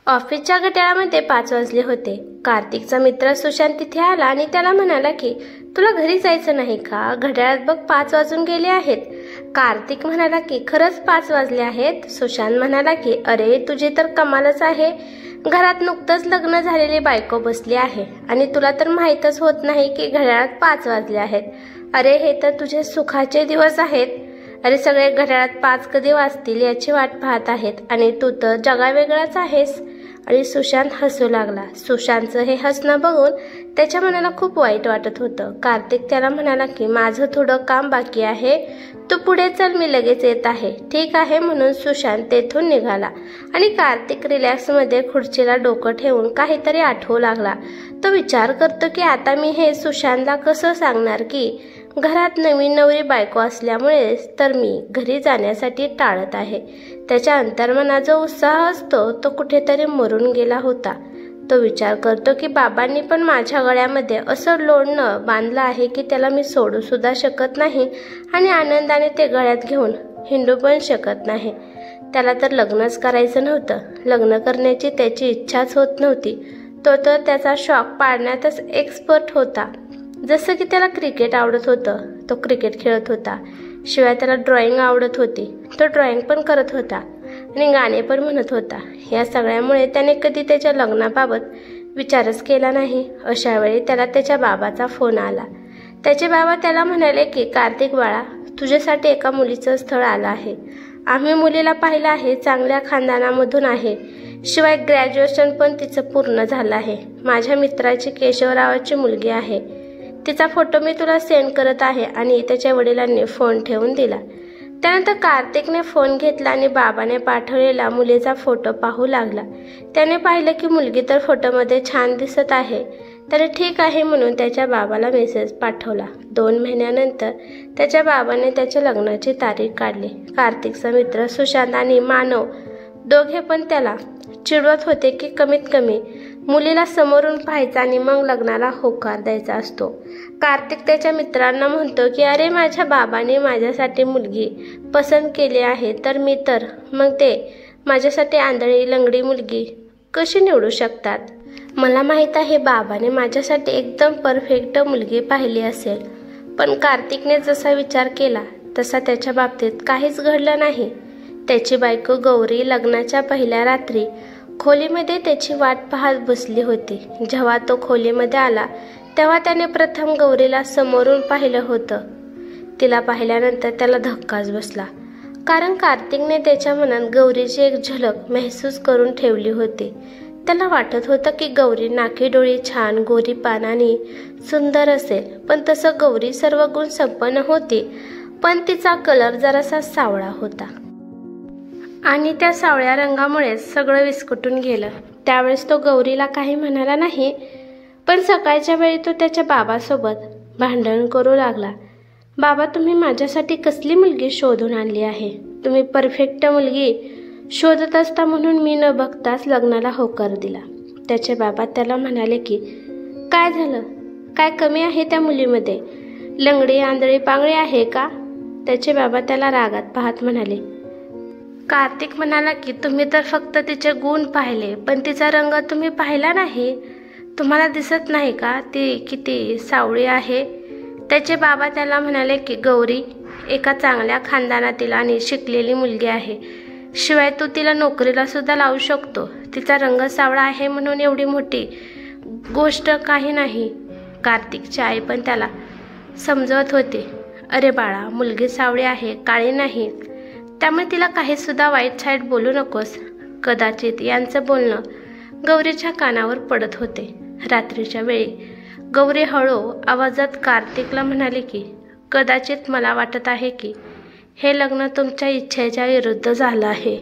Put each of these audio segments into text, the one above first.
ऑफिसच्या घड्याळामध्ये 5 वाजले होते. कार्तिकचा मित्र सुशांत तिथे आला आणि त्याला म्हणाला की तुला घरी जायचं नाही का? घड्याळात बघ 5 वाजून गेले आहेत. कार्तिक म्हणाला की खरंच 5 वाजले आहेत. सुशांत म्हणाला की अरे तुझी तर कमालच आहे. घरात नुकतंच लग्न झालेली बायको बसली आहे आणि तुला तर माहीतच होत नाही की घड्याळात 5 वाजले आहेत. अरे हे तर तुझे सुखाचे दिवस आहेत. अरे सगळे घड्याळात 5 कधी वाजतील याची वाट पाहत आहेत आणि तू तर जगावेगळाच आहेस. आणि सुशांत हसू लागला. सुशांतचं हे हसणं बघून त्याच्या मनाला खूप वाईट वाटत होतं. कार्तिक त्याला म्हणाला की माझं थोडं काम बाकी आहे, तू पुढे चल, मी लगेच येत आहे. ठीक आहे म्हणून सुशांत तेथून निघाला आणि कार्तिक रिलॅक्समध्ये खुर्चीला डोकं ठेवून काहीतरी आठवू लागला. तो विचार करतो की आता मी हे सुशांतला कसं सांगणार की घरात नवीन नवरी बायको असल्यामुळे तर मी घरी जाण्यासाठी टाळत आहे. त्याच्या अंतर्मनात जो उत्साह असतो तो कुठेतरी मरून गेला होता. तो विचार करतो की बाबांनी पण माझ्या गळ्यामध्ये असं लोणं बांधलं आहे की त्याला मी सोडू सुद्धा शकत नाही आणि आनंदाने ते गळ्यात घेऊन हिंडू पण शकत नाही. त्याला तर लग्नच करायचं नव्हतं. लग्न करण्याची त्याची इच्छाच होत नव्हती. तो तर त्याचा शॉक पाडण्यातच एक्सपर्ट होता. जसं की त्याला क्रिकेट आवडत होतं, तो क्रिकेट खेळत होता. शिवाय त्याला ड्रॉइंग आवडत होती, तो ड्रॉइंग पण करत होता आणि गाणे पण म्हणत होता. या सगळ्यामुळे त्याने कधी त्याच्या लग्नाबाबत विचारच केला नाही. अशा वेळी त्याला त्याच्या बाबाचा फोन आला. त्याचे बाबा त्याला म्हणाले की कार्तिक बाळा, तुझ्यासाठी एका मुलीचं स्थळ आलं आहे. आम्ही मुलीला पाहिलं आहे, चांगल्या खानदानामधून आहे. शिवाय ग्रॅज्युएशन पण तिचं पूर्ण झालं आहे. माझ्या मित्राची केशवरावाची मुलगी आहे. तिचा फोटो मी तुला सेंड करत आहे. आणि त्याच्या वडिलांनी फोन ठेवून दिला. त्यानंतर कार्तिकने फोन घेतला आणि बाबाने पाठवलेला मुलीचा फोटो पाहू लागला. त्याने पाहिलं की मुलगी तर फोटोमध्ये छान दिसत आहे. त्याने ठीक आहे म्हणून त्याच्या बाबाला मेसेज पाठवला. 2 महिन्यानंतर त्याच्या बाबाने त्याच्या लग्नाची तारीख काढली. कार्तिकचा मित्र सुशांत आणि मानव दोघे पण त्याला चिडवत होते की कमीत कमी मुलीला समोरून पाहायचा आणि मग लग्नाला होकार द्यायचा असतो. कार्तिक त्याच्या मित्रांना म्हणतो की अरे माझ्या बाबाने माझ्यासाठी मुलगी पसंत केली आहे तर मी तर मग ते माझ्यासाठी आंधळी लंगडी मुलगी कशी निवडू शकतात? मला माहीत आहे बाबाने माझ्यासाठी एकदम परफेक्ट मुलगी पाहिली असेल. पण कार्तिकने जसा विचार केला तसा त्याच्या बाबतीत काहीच घडलं नाही. त्याची बायको गौरी लग्नाच्या पहिल्या रात्री खोलीमध्ये त्याची वाट पाहत बसली होती. जेव्हा तो खोलीमध्ये आला तेव्हा त्याने प्रथम गौरीला समोरून पाहिलं होतं. तिला पाहिल्यानंतर त्याला धक्काच बसला, कारण कार्तिकने त्याच्या मनात गौरीची एक झलक महसूस करून ठेवली होती. त्याला वाटत होतं की गौरी नाकी डोळी छान, गोरी पानानी सुंदर असेल. पण तसं गौरी सर्व गुण संपन्न होती, पण तिचा कलर जरासा सावळा होता आणि त्या सावळ्या रंगामुळे सगळं विस्कटून गेलं. त्यावेळेस तो गौरीला काही म्हणाला नाही. पण सकाळच्या वेळी तो त्याच्या बाबासोबत भांडण करू लागला. बाबा, तुम्ही माझ्यासाठी कसली मुलगी शोधून आणली आहे? तुम्ही परफेक्ट मुलगी शोधत असता म्हणून मी न बघताच लग्नाला होकार दिला. त्याचे बाबा त्याला म्हणाले की काय झालं? काय कमी आहे त्या मुलीमध्ये? लंगडी आंधळी पांगळी आहे का? त्याचे बाबा त्याला रागात पाहत म्हणाले. कार्तिक म्हणाला की तुम्ही तर फक्त तिचे गुण पाहिले, पण तिचा रंग तुम्ही पाहिला नाही. तुम्हाला दिसत नाही का ती किती सावळी आहे? त्याचे बाबा त्याला म्हणाले की गौरी एका चांगल्या खानदानातील आणि शिकलेली मुलगी आहे. शिवाय तू तिला नोकरीला सुद्धा लावू शकतो. तिचा रंग सावळा आहे म्हणून एवढी मोठी गोष्ट काही नाही. कार्तिकची आई पण त्याला समजवत होती. अरे बाळा, मुलगी सावळी आहे, काळी नाही, त्यामुळे तिला काही सुद्धा वाईट साईड बोलू नकोस. कदाचित यांचं बोलणं गौरीच्या कानावर पडत होते. रात्रीच्या वेळी गौरी हळू आवाजात कार्तिकला म्हणाली की कदाचित मला वाटत आहे की हे लग्न तुमच्या इच्छेच्या विरुद्ध झालं आहे.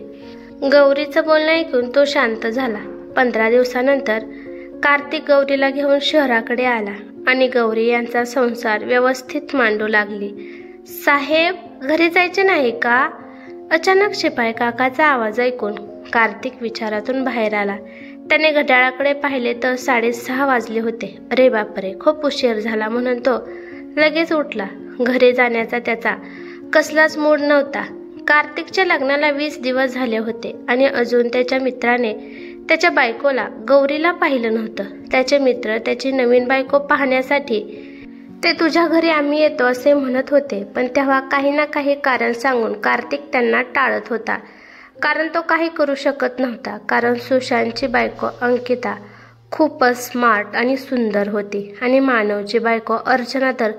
गौरीचं बोलणं ऐकून तो शांत झाला. 15 दिवसानंतर कार्तिक गौरीला घेऊन शहराकडे आला आणि गौरी यांचा संसार व्यवस्थित मांडू लागली. साहेब, घरी जायचे नाही का? अचानक शिपाई काकाचा आवाज ऐकून कार्तिक विचारातून बाहेर आला. त्याने घड्याळाकडे पाहिले तर 6:30 वाजले होते. अरे बापरे, खूप उशीर झाला म्हणून तो लगेच उठला. घरी जाण्याचा त्याचा कसलाच मूड नव्हता. कार्तिकच्या लग्नाला 20 दिवस झाले होते आणि अजून त्याच्या मित्राने त्याच्या बायकोला गौरीला पाहिलं नव्हतं. त्याचे मित्र त्याची नवीन बायको पाहण्यासाठी ते तुझ्या घरी आम्ही येतो असे म्हणत होते, पण तेव्हा काही ना काही कारण सांगून कार्तिक त्यांना टाळत होता. कारण तो काही करू शकत नव्हता. कारण सुशांतची बायको अंकिता खूपच स्मार्ट आणि सुंदर होती आणि मानवची बायको अर्चना तर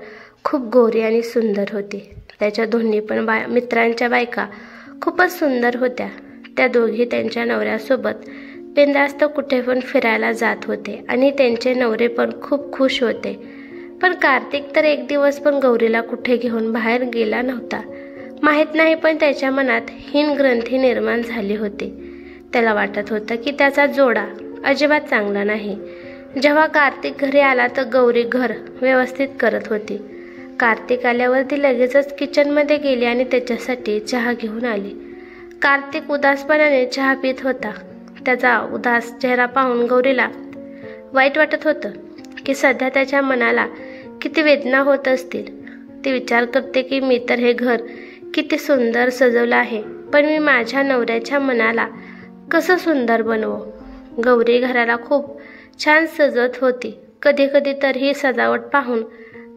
खूप गोरी आणि सुंदर होती. त्याच्या दोन्ही पण मित्रांच्या बायका खूपच सुंदर होत्या. त्या दोघी त्यांच्या नवऱ्यासोबत बिनधास्त कुठे पण फिरायला जात होते आणि त्यांचे नवरे पण खूप खुश होते. पण कार्तिक तर एक दिवस पण गौरीला कुठे घेऊन बाहेर गेला नव्हता. माहीत नाही, पण त्याच्या मनात हीन ग्रंथी निर्माण झाली होती. त्याला वाटत होतं की त्याचा जोडा अजिबात चांगला नाही. जेव्हा कार्तिक घरी आला तर गौरी घर व्यवस्थित करत होती. कार्तिक आल्यावर ती लगेचच किचनमध्ये गेली आणि त्याच्यासाठी चहा घेऊन आली. कार्तिक उदासपणाने चहा पित होता. त्याचा उदास चेहरा पाहून गौरीला वाईट वाटत होतं की सध्या त्याच्या मनाला किती वेदना होत असतील. ती विचार करते की मी तर हे घर किती सुंदर सजवलं आहे, पण मी माझ्या नवऱ्याच्या मनाला कसं सुंदर बनवू. गौरी घराला खूप छान सजवत होती. कधी कधी तर ही सजावट पाहून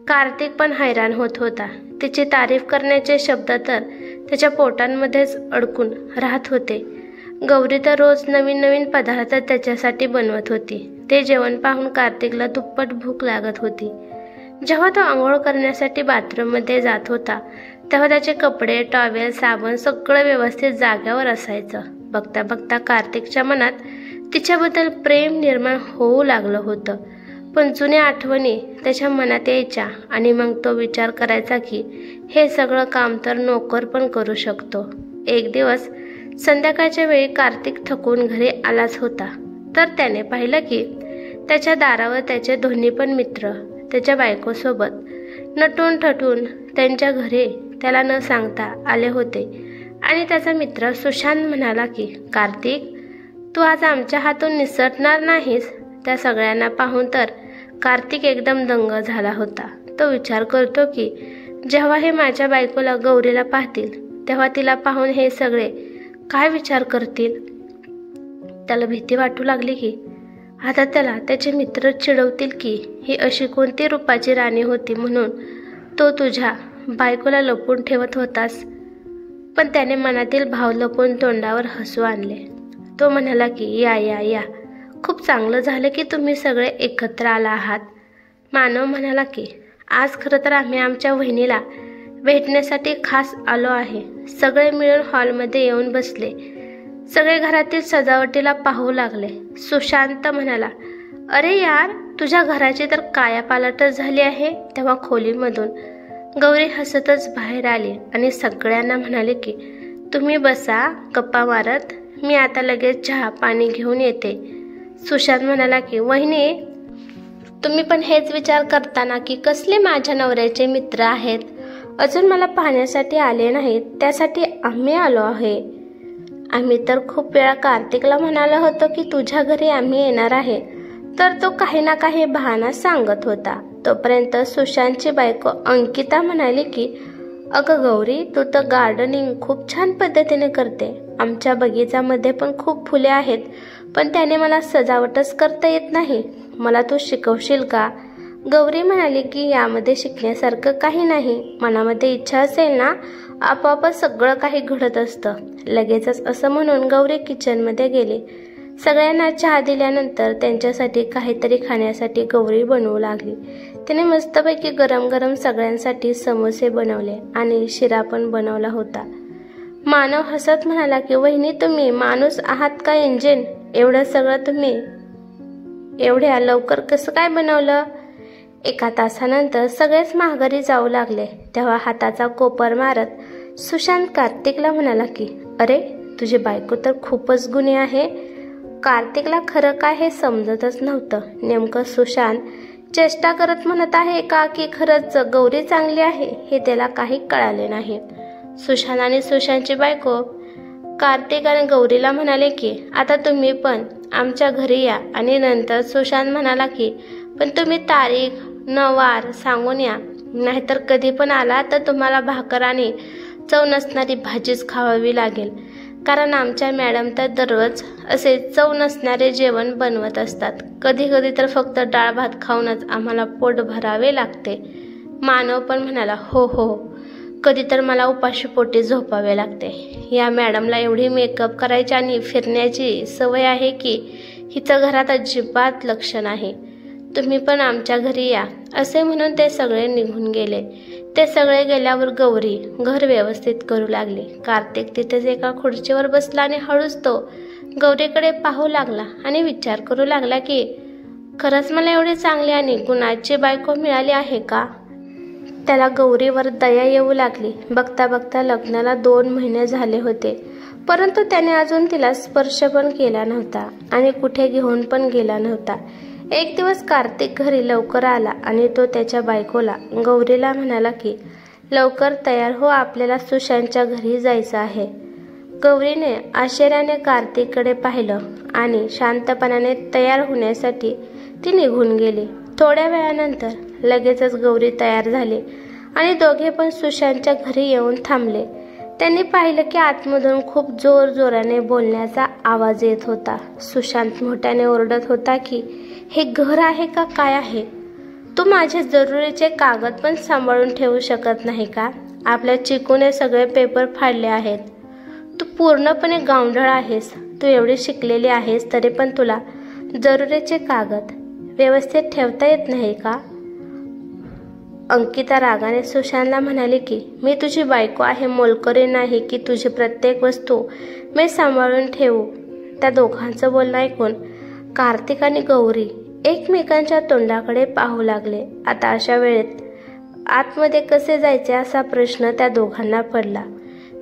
कार्तिक पण हैराण होत होता. तिची तारीफ करण्याचे शब्द तर त्याच्या पोटांमध्येच अडकून राहत होते. गौरी तर रोज नवीन नवीन पदार्थ त्याच्यासाठी बनवत होती. ते जेवण पाहून कार्तिकला दुप्पट भूक लागत होती. जेव्हा तो आंघोळ करण्यासाठी बाथरूममध्ये जात होता तेव्हा त्याचे कपडे, टॉवेल, साबण सगळं व्यवस्थित जाग्यावर असायचं. बघता बघता कार्तिकच्या मनात तिच्याबद्दल प्रेम निर्माण होऊ लागलं होतं. पण जुन्या आठवणी त्याच्या मनात यायच्या आणि मग तो विचार करायचा की हे सगळं काम तर नोकर पण करू शकतो. एक दिवस संध्याकाळच्या वेळी कार्तिक थकून घरी आलाच होता तर त्याने पाहिलं की त्याच्या दारावर त्याचे दोन्ही पण मित्र त्याच्या बायकोसोबत नटून थटून त्यांच्या घरी त्याला न सांगता आले होते. आणि त्याचा मित्र सुशांत म्हणाला की कार्तिक, तू आज आमच्या हातून निसटणार नाहीस. त्या सगळ्यांना पाहून तर कार्तिक एकदम दंग झाला होता. तो विचार करतो की जेव्हा हे माझ्या बायकोला गौरीला पाहतील तेव्हा तिला पाहून हे सगळे काय विचार करतील. त्याला भीती वाटू लागली की आता त्याला त्याचे मित्र चिडवतील की ही अशी कोणती रूपाची राणी होती म्हणून तो तुझ्या बायकोला लपवून ठेवत होतास. पण त्याने मनातील भाव लपवून तोंडावर हसू आणले. तो म्हणाला की या या या खूप चांगलं झालं की तुम्ही सगळे एकत्र आला आहात. मानव म्हणाला की आज खरं तर आम्ही आमच्या वहिनीला भेटण्यासाठी खास आलो आहे. सगळे मिळून हॉलमध्ये येऊन बसले. सगळे घरातील सजावटीला पाहू लागले. सुशांत म्हणाला, अरे यार, तुझ्या घराची तर कायापालटच झाली आहे. तेव्हा खोलीमधून गौरी हसतच बाहेर आली आणि सगळ्यांना म्हणाले की तुम्ही बसा गप्पा मारत, मी आता लगेच चहा पाणी घेऊन येते. सुशांत म्हणाला की वहिनी, तुम्ही पण हेच विचार करताना की कसले माझ्या नवऱ्याचे मित्र आहेत, अजून मला पाहण्यासाठी आले नाहीत, त्यासाठी आम्ही आलो आहे. आम्ही तर खूप वेळा कार्तिकला म्हणालो होतो की तुझ्या घरी आम्ही येणार आहे, तर तो काही ना काही बहाणा सांगत होता. तोपर्यंत सुशांतची बायको अंकिता म्हणाली की अगं गौरी, तू तर गार्डनिंग खूप छान पद्धतीने करते. आमच्या बगीचामध्ये पण खूप फुले आहेत, पण त्याने मला सजावटच करता येत नाही. मला तू शिकवशील का? गौरी म्हणाली की यामध्ये शिकण्यासारखं काही नाही. मनामध्ये इच्छा असेल ना, आपोआपच सगळं काही घडत असतं. लगेचच असं म्हणून गौरी किचनमध्ये गेली. सगळ्यांना चहा दिल्यानंतर त्यांच्यासाठी काहीतरी खाण्यासाठी गौरी बनवू लागली. तिने मस्तपैकी गरम गरम सगळ्यांसाठी समोसे बनवले आणि शिरा पण बनवला होता. मानव हसत म्हणाला की वहिनी, तुम्ही माणूस आहात का इंजिन? एवढं सगळं तुम्ही एवढ्या लवकर कसं काय बनवलं? एका तासानंतर सगळेच माघारी जाऊ लागले. तेव्हा हाताचा कोपर मारत सुशांत कार्तिकला म्हणाला की अरे, तुझी बायको तर खूपच गुणी आहे. कार्तिकला खरं काय हे समजतच नव्हतं. नेमकं सुशांत चेष्टा करत म्हणत आहे का की खरंच गौरी चांगली आहे हे त्याला काही कळाले नाही. सुशांत आणि सुशांतची बायको कार्तिक आणि गौरीला म्हणाले की आता तुम्ही पण आमच्या घरी या. आणि नंतर सुशांत म्हणाला की पण तुम्ही तारीख न वार सांगून या, नाहीतर कधी पण आला तर तुम्हाला भाकर आणि चव नसणारी भाजीच खावावी लागेल. कारण आमच्या मॅडम तर दररोज असे चव नसणारे जेवण बनवत असतात. कधी कधी तर फक्त डाळ भात खाऊनच आम्हाला पोट भरावे लागते. मानव पण म्हणाला, हो हो, कधी तर मला उपाशी पोटी झोपावे लागते. या मॅडमला एवढी मेकअप करायची आणि फिरण्याची सवय आहे की हिचं घरात अजिबात लक्ष नाही. तुम्ही पण आमच्या घरी या, असे म्हणून ते सगळे निघून गेले. ते सगळे गेल्यावर गौरी घर व्यवस्थित करू लागली. कार्तिक तिथेच एका खुर्चीवर बसला आणि हळूच तो गौरीकडे पाहू लागला आणि विचार करू लागला की खरंच मला एवढी चांगली आणि गुणाची बायको मिळाली आहे का? त्याला गौरीवर दया येऊ लागली. बघता बघता लग्नाला 2 महिने झाले होते, परंतु त्याने अजून तिला स्पर्श पण केला नव्हता आणि कुठे घेऊन पण गेला नव्हता. एक दिवस कार्तिक घरी लवकर आला आणि तो त्याच्या बायकोला गौरीला म्हणाला की लवकर तयार हो, आपल्याला सुशांतच्या घरी जायचं आहे. गौरीने आश्चर्याने कार्तिककडे पाहिलं आणि शांतपणाने तयार होण्यासाठी ती निघून गेली. थोड्या वेळानंतर लगेचच गौरी तयार झाली आणि दोघे पण सुशांतच्या घरी येऊन थांबले. त्यांनी पाहिलं की आतमधून खूप जोराने बोलण्याचा आवाज येत होता. सुशांत मोठ्याने ओरडत होता की हे घर आहे का काय आहे? तू माझे जरुरीचे कागद पण सांभाळून ठेवू शकत नाही का? आपल्या चिकूने सगळे पेपर फाडले आहेत. तू पूर्णपणे गावंढळ आहेस. तू एवढी शिकलेली आहेस तरी पण तुला जरुरीचे कागद व्यवस्थित ठेवता येत नाही का? अंकिता रागाने सुशांतला म्हणाली की मी तुझी बायको आहे, मोलकरी नाही की तुझी प्रत्येक वस्तू मी सांभाळून ठेवू. त्या दोघांचं बोलणं ऐकून कार्तिक आणि गौरी एकमेकांच्या तोंडाकडे पाहू लागले. आता अशा वेळेत आतमध्ये कसे जायचे असा प्रश्न त्या दोघांना पडला.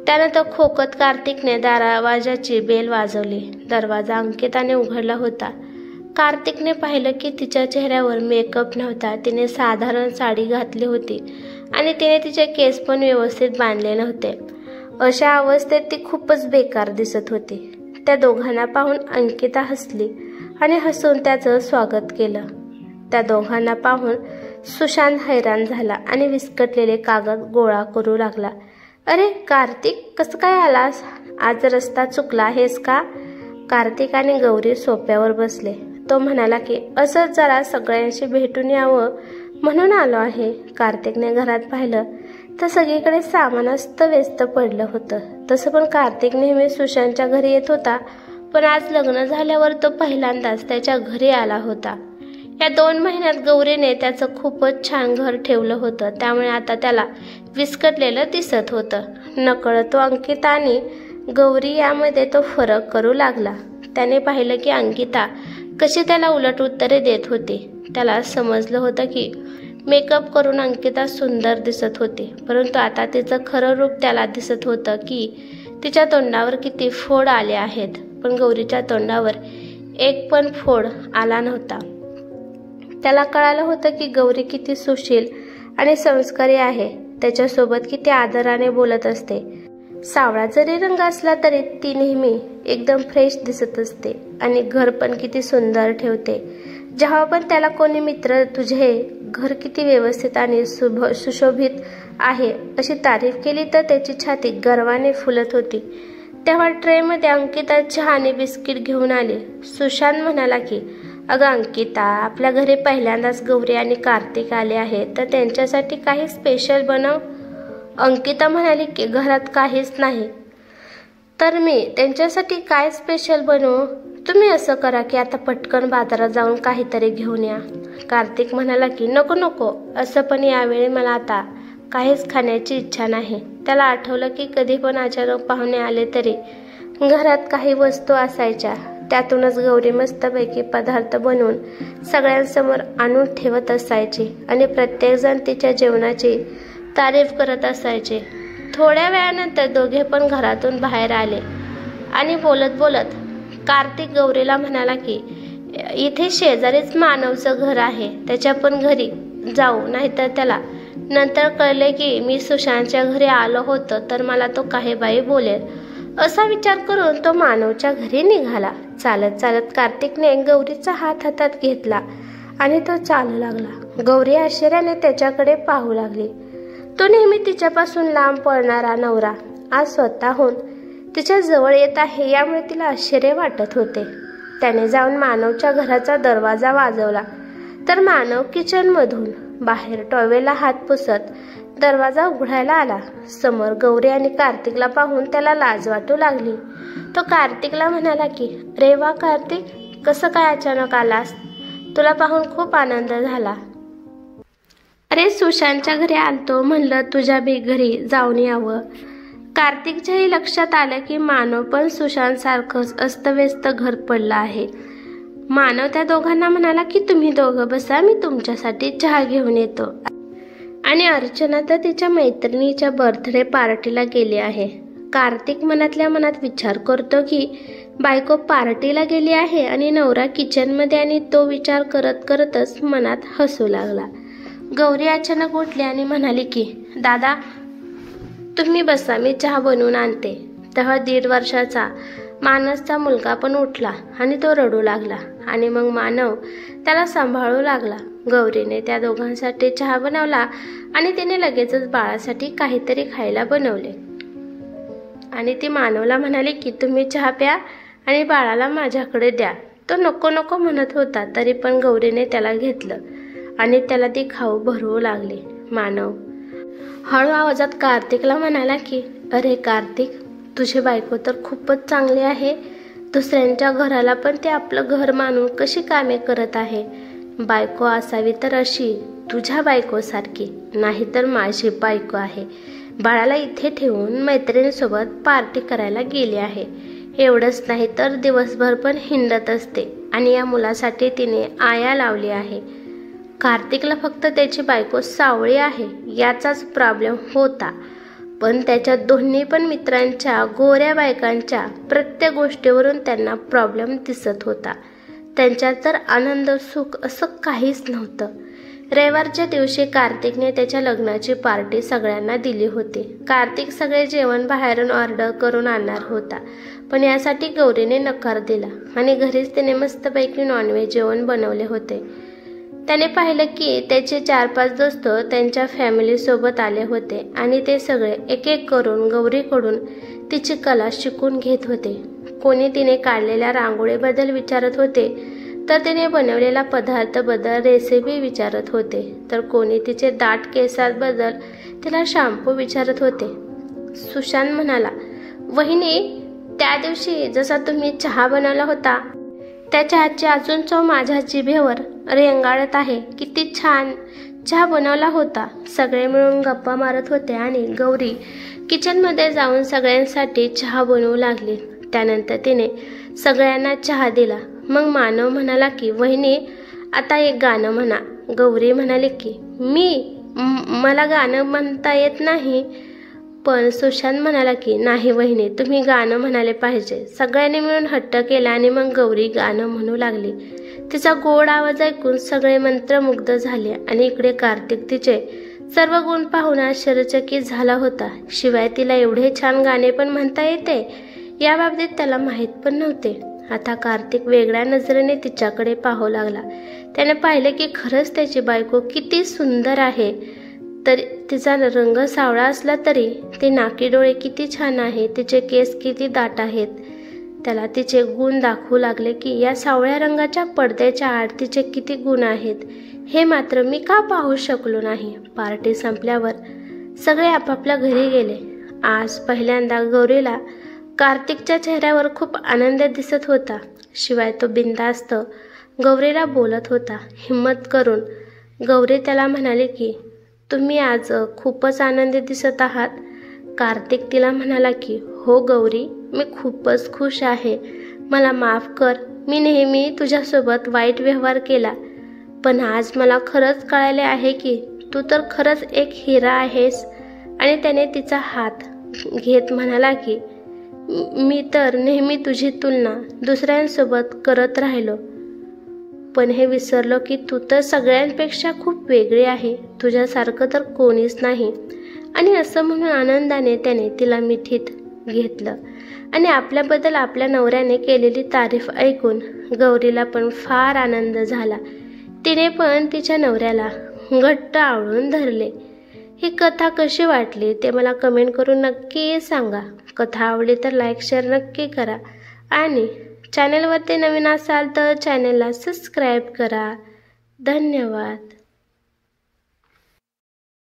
त्यानंतर खोकत कार्तिकने दरवाजाची बेल वाजवली. दरवाजा अंकिताने उघडला होता. कार्तिकने पाहिलं की तिच्या चेहऱ्यावर मेकअप नव्हता. तिने साधारण साडी घातली होती आणि तिने तिचे केस पण व्यवस्थित बांधले नव्हते. अशा अवस्थेत ती खूपच बेकार दिसत होती. त्या दोघांना पाहून अंकिता हसली आणि हसून त्याचं स्वागत केलं. त्या दोघांना पाहून सुशांत हैराण झाला आणि विस्कटलेले कागद गोळा करू लागला. अरे कार्तिक, कसं काय आलास? आज रस्ता चुकला आहेस का? कार्तिक आणि गौरी सोफ्यावर बसले. तो म्हणाला की असंच जरा सगळ्यांशी भेटून यावं म्हणून आलो आहे. कार्तिकने घरात पाहिलं तर सगळीकडे सामान अस्तव्यस्त पडलं होतं. तसं पण कार्तिक नेहमी सुशांतच्या घरी येत होता, पण आज लग्न झाल्यावर तो पहिल्यांदाच त्याच्या घरी आला होता. या 2 महिन्यात गौरीने त्याचं खूपच छान घर ठेवलं होतं, त्यामुळे आता त्याला विस्कटलेलं दिसत होतं. नकळत तो अंकिता आणि गौरी यामध्ये तो फरक करू लागला. त्याने पाहिलं की अंकिता कशी त्याला उलट उत्तरे देत होती. त्याला समजलं होतं की मेकअप करून अंकिता सुंदर दिसत होती, परंतु आता तिचं खरं रूप त्याला दिसत होतं की तिच्या तोंडावर किती फोड आले आहेत. पण गौरीच्या तोंडावर एक पण फोड आला नव्हता. त्याला कळालं होतं की गौरी किती सुशील आणि संस्कारी आहे. त्याच्यासोबत किती आदराने बोलत असते. सावळा जरी रंग असला तरी ती नेहमी एकदम फ्रेश दिसत असते आणि घर पण किती सुंदर ठेवते. जेव्हा पण त्याला कोणी मित्र तुझे घर किती व्यवस्थित आणि सुशोभित आहे अशी तारीफ केली तर त्याची छाती गर्वाने फुलत होती. तेव्हा ट्रेमध्ये अंकिता चहा आणि बिस्किट घेऊन आली. सुशांत म्हणाला की अगं अंकिता, आपल्या घरी पहिल्यांदाच गौरी आणि कार्तिक आले आहेत, तर त्यांच्यासाठी काही स्पेशल बनव. अंकिता म्हणाली की घरात काहीच नाही, तर मी त्यांच्यासाठी काय स्पेशल बनवू? तुम्ही असं करा की आता पटकन बाजारात जाऊन काहीतरी घेऊन या. कार्तिक म्हणाला की नको नको, असं पण यावेळी मला आता काहीच खाण्याची इच्छा नाही. त्याला आठवलं की कधी पण अचानक पाहुणे आले तरी घरात काही वस्तू असायच्या, त्यातूनच गौरी मस्तपैकी पदार्थ बनवून सगळ्यांसमोर आणून ठेवत असायची आणि प्रत्येकजण तिच्या जेवणाची तारीफ करत असायचे. थोड्या वेळानंतर दोघे पण घरातून बाहेर आले आणि बोलत बोलत कार्तिक गौरीला म्हणाला की इथे शेजारीच मानवचं घर आहे, त्याच्या पण घरी जाऊ, नाहीतर त्याला नंतर कळले की मी सुशांतच्या घरी आलो होतो तर मला तो काही बाई बोलेल. असा विचार करून तो मानवच्या घरी निघाला. चालत चालत कार्तिकने गौरीचा हात हातात घेतला आणि तो चालू लागला. गौरी आश्चर्याने त्याच्याकडे पाहू लागली. तो नेहमी तिच्यापासून लांब पळणारा नवरा आज स्वतःहून तिच्या जवळ येत आहे यामुळे तिला आश्चर्य वाटत होते. त्याने जाऊन मानवच्या घराचा दरवाजा वाजवला तर मानव किचनमधून बाहेर टॉवेलला हात पुसत दरवाजा उघडायला आला. समोर गौरी आणि कार्तिकला पाहून त्याला लाज वाटू लागली. तो कार्तिकला म्हणाला की, रे वा कार्तिक, कसं काय अचानक आलास? तुला पाहून खूप आनंद झाला. अरे सुशांतच्या घरी आलतो, म्हणलं तुझ्या घरी जाऊन यावं. कार्तिकच्याही लक्षात आलं की मानव पण सुशांत सारखंच अस्तव्यस्त घर पडलं आहे. मानव त्या दोघांना म्हणाला की तुम्ही दोघं बसा, मी तुमच्यासाठी चहा घेऊन येतो. आणि अर्चना तर तिच्या मैत्रिणीच्या बर्थडे पार्टीला गेली आहे. कार्तिक मनातल्या मनात विचार करतो की बायको पार्टीला गेली आहे आणि नवरा किचनमध्ये, आणि तो विचार करत करतच मनात हसू लागला. गौरी अचानक उठली आणि म्हणाली की, दादा तुम्ही बसा, मी चहा बनवून आणते. तेव्हा 1.5 वर्षाचा मानसचा मुलगा पण उठला आणि तो रडू लागला आणि मग मानव त्याला सांभाळू लागला. गौरीने त्या दोघांसाठी चहा बनवला आणि तिने लगेचच बाळासाठी काहीतरी खायला बनवले आणि ती मानवला म्हणाली की तुम्ही चहा प्या आणि बाळाला माझ्याकडे द्या. तो नको नको म्हणत होता तरी पण गौरीने त्याला घेतलं आणि त्याला ती खाऊ भरवू लागली. मानव हळू आवाजात कार्तिकला म्हणाला की, अरे कार्तिक, तुझी बायको तर खूपच चांगली आहे. दुसऱ्यांच्या घराला पण ते आपलं घर मानून कशी कामे करत आहे. बायको असावी तर अशी तुझ्या बायकोसारखी, नाही तर माझी बायको आहे. बाळाला इथे ठेवून मैत्रिणीसोबत पार्टी करायला गेली आहे. एवढंच नाही तर दिवसभर पण हिंडत असते आणि या मुलासाठी तिने आया लावली आहे. कार्तिकला फक्त त्याची बायको सावळी आहे याचाच प्रॉब्लेम होता, पण त्याच्या दोन्ही पण मित्रांच्या गोऱ्या बायकांच्या प्रत्येक गोष्टीवरून त्यांना प्रॉब्लेम दिसत होता. त्यांच्यात तर आनंद सुख असं काहीच नव्हतं. रविवारच्या दिवशी कार्तिकने त्याच्या लग्नाची पार्टी सगळ्यांना दिली होती. कार्तिक सगळे जेवण बाहेरून ऑर्डर करून आणणार होता, पण यासाठी गौरीने नकार दिला आणि घरीच तिने मस्तपैकी नॉनव्हेज जेवण बनवले होते. त्याने पाहिलं की त्याचे 4-5 दोस्त त्यांच्या फॅमिलीसोबत आले होते आणि ते सगळे एक एक करून गौरीकडून तिची कला शिकून घेत होते. कोणी तिने काढलेल्या रांगोळीबद्दल विचारत होते, तर तिने बनवलेला पदार्थाबद्दल रेसिपी विचारत होते, तर कोणी तिचे दाट केसांबद्दल तिला शॅम्पू विचारत होते. सुशांत म्हणाला, वहिनी, त्या दिवशी जसा तुम्ही चहा बनवला होता त्याच्या हातची अजून चव माझ्या जिभेवर रेंगाळत आहे. किती छान चहा बनवला होता. सगळे मिळून गप्पा मारत होते आणि गौरी किचनमध्ये जाऊन सगळ्यांसाठी चहा बनवू लागली. त्यानंतर तिने सगळ्यांना चहा दिला. मग मानव म्हणाला की, वहिनी, आता एक गाणं म्हणा. गौरी म्हणाली की, मला गाणं म्हणता येत नाही. पण सुशांत म्हणाला की, नाही वहिनी, तुम्ही गाणं म्हणाले पाहिजे. सगळ्यांनी मिळून हट्ट केला आणि मग गौरी गाणं म्हणू लागली. तिचा गोड आवाज ऐकून सगळे मंत्रमुग्ध झाले आणि इकडे कार्तिक तिचे सर्व गुण पाहून आश्चर्यचकित झाला होता. शिवाय तिला एवढे छान गाणे पण म्हणता येते याबाबतीत त्याला माहीत पण नव्हते. आता कार्तिक वेगळ्या नजरेने तिच्याकडे पाहू लागला. त्याने पाहिले की खरंच त्याची बायको किती सुंदर आहे. तर तिचा रंग सावळा असला तरी ते नाकी डोळे किती छान आहे, तिचे केस किती दाट आहेत. त्याला तिचे गुण दाखवू लागले की या सावळ्या रंगाच्या पडद्याच्या आड तिचे किती गुण आहेत, हे मात्र मी का पाहू शकलो नाही. पार्टी संपल्यावर सगळे आपापल्या घरी गेले. आज पहिल्यांदा गौरीला कार्तिकच्या चेहऱ्यावर खूप आनंद दिसत होता. शिवाय तो बिनधास्त गौरीला बोलत होता. हिम्मत करून गौरी त्याला म्हणाली की, तुम्ही आज खूपच आनंदी दिसत आहात. कार्तिक तिला म्हणाला की, हो गौरी, मी खूपच खुश आहे. मला माफ कर, मी नेहमी तुझ्यासोबत वाईट व्यवहार केला, पण आज मला खरंच कळाले आहे की तू तर खरंच एक हिरा आहेस. आणि त्याने तिचा हात घेत म्हणाला की, मी तर नेहमी तुझी तुलना दुसऱ्यांसोबत करत राहिलो, पण हे विसरलो की तू तर सगळ्यांपेक्षा खूप वेगळी आहे. तुझ्यासारखं तर कोणीच नाही. आणि असं म्हणून आनंदाने त्याने तिला मिठीत घेतलं आणि आपल्याबद्दल आपल्या नवऱ्याने केलेली तारीफ ऐकून गौरीला पण फार आनंद झाला. तिने पण तिच्या नवऱ्याला घट्ट आवळून धरले. ही कथा कशी वाटली ते मला कमेंट करून नक्की सांगा. कथा आवडली तर लाईक शेअर नक्की करा आणि चॅनलवरती नवीन असाल तर चॅनलला सबस्क्राईब करा. धन्यवाद.